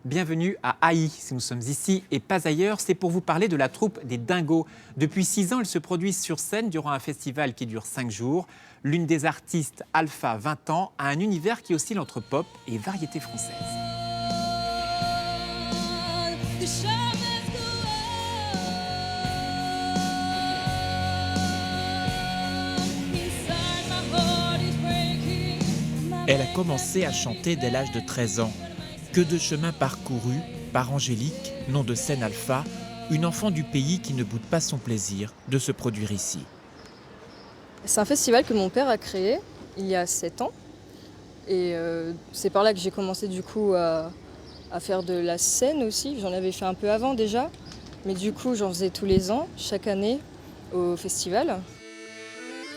Bienvenue à Haï, si nous sommes ici et pas ailleurs, c'est pour vous parler de la troupe des Dingos. Depuis 6 ans, ils se produisent sur scène durant un festival qui dure 5 jours. L'une des artistes, Alpha, 20 ans, a un univers qui oscille entre pop et variété française. Elle a commencé à chanter dès l'âge de 13 ans. Que de chemins parcourus par Angélique, nom de scène Alpha, une enfant du pays qui ne boude pas son plaisir de se produire ici. C'est un festival que mon père a créé il y a 7 ans. Et c'est par là que j'ai commencé du coup à faire de la scène aussi. J'en avais fait un peu avant déjà. Mais du coup, j'en faisais tous les ans, chaque année, au festival.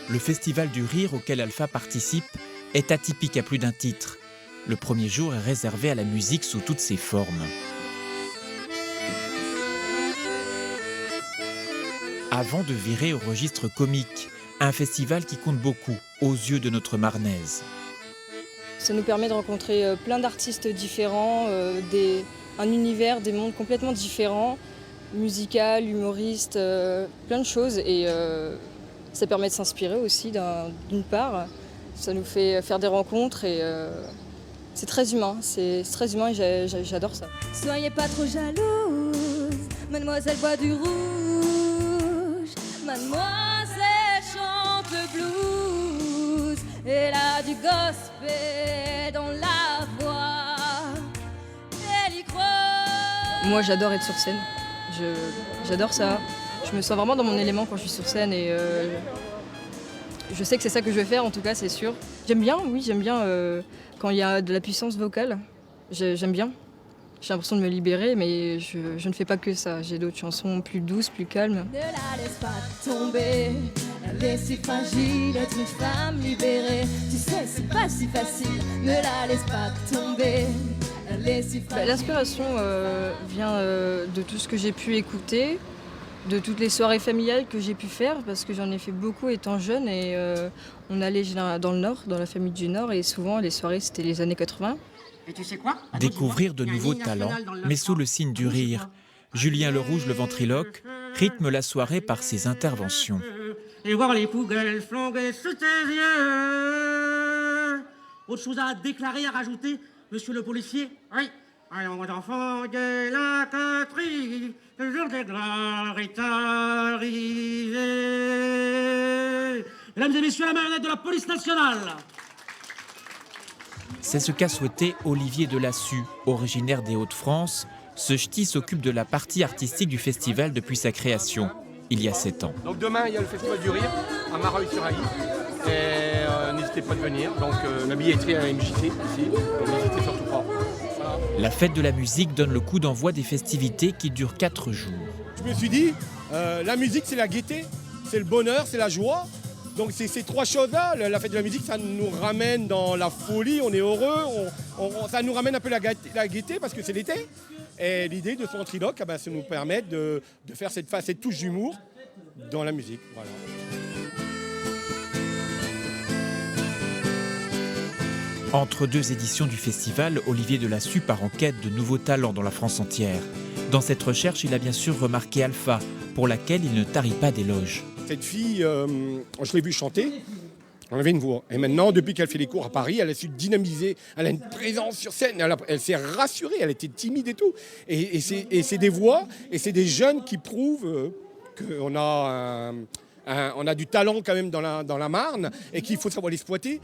Le festival du rire auquel Alpha participe est atypique à plus d'un titre. Le premier jour est réservé à la musique sous toutes ses formes. Avant de virer au registre comique, un festival qui compte beaucoup aux yeux de notre Marnaise. Ça nous permet de rencontrer plein d'artistes différents, un univers, des mondes complètement différents, musical, humoriste, plein de choses. Et ça permet de s'inspirer aussi d'une part. Ça nous fait faire des rencontres et c'est très humain et j'adore ça. Soyez pas trop jalouse, mademoiselle boit du rouge, mademoiselle chante le blues, elle a du gospel dans la voix, elle y croit. Moi j'adore être sur scène, j'adore ça, je me sens vraiment dans mon élément quand je suis sur scène et je sais que c'est ça que je vais faire, en tout cas, c'est sûr. J'aime bien quand il y a de la puissance vocale. J'aime bien. J'ai l'impression de me libérer, mais je ne fais pas que ça. J'ai d'autres chansons plus douces, plus calmes. Ne la laisse pas tomber, elle est si fragile d'être une femme libérée. Tu sais, c'est pas si facile, ne la laisse pas tomber. Elle est si fragile. L'inspiration vient de tout ce que j'ai pu écouter, de toutes les soirées familiales que j'ai pu faire, parce que j'en ai fait beaucoup étant jeune et on allait dans le Nord, dans la famille du Nord, et souvent les soirées c'était les années 80. Et tu sais quoi ? Découvrir de nouveaux talents, mais sous le signe du rire. Julien Lerouge, le ventriloque, rythme la soirée par ses interventions. Et voir les pougelles flamber sous tes yeux. Autre chose à déclarer, à rajouter, monsieur le policier ? Oui. Allons, enfants de la patrie, le jour de gloire est arrivé. Mesdames et messieurs, la marionnette de la police nationale. C'est ce qu'a souhaité Olivier Delassus, originaire des Hauts-de-France. Ce ch'ti s'occupe de la partie artistique du festival depuis sa création, il y a 7 ans. Donc demain, il y a le Festival du Rire à Mareuil-sur-Haï. Et n'hésitez pas à venir. Donc la billetterie à la MJC ici. Donc n'hésitez surtout pas. Voilà. La fête de la musique donne le coup d'envoi des festivités qui durent 4 jours. Je me suis dit, la musique c'est la gaieté, c'est le bonheur, c'est la joie. Donc c'est ces 3 choses-là, la fête de la musique, ça nous ramène dans la folie, on est heureux, ça nous ramène un peu la gaieté parce que c'est l'été. Et l'idée de ce ventriloque, ça nous permet de faire cette touche d'humour dans la musique. Voilà. Entre 2 éditions du festival, Olivier Delassus part en quête de nouveaux talents dans la France entière. Dans cette recherche, il a bien sûr remarqué Alpha, pour laquelle il ne tarit pas d'éloges. Cette fille, je l'ai vue chanter, elle avait une voix. Et maintenant, depuis qu'elle fait les cours à Paris, elle a su dynamiser, elle a une présence sur scène, elle s'est rassurée, elle était timide et tout. Et c'est des voix, et c'est des jeunes qui prouvent qu'on a, on a du talent quand même dans la Marne, et qu'il faut savoir l'exploiter.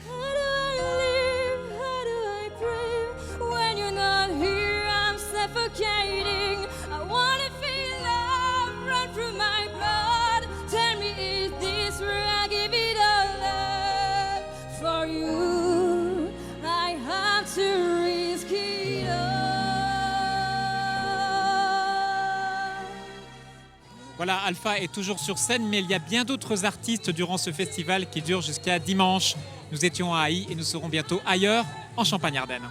Voilà, Alpha est toujours sur scène, mais il y a bien d'autres artistes durant ce festival qui dure jusqu'à dimanche. Nous étions à Haï et nous serons bientôt ailleurs, en Champagne-Ardenne.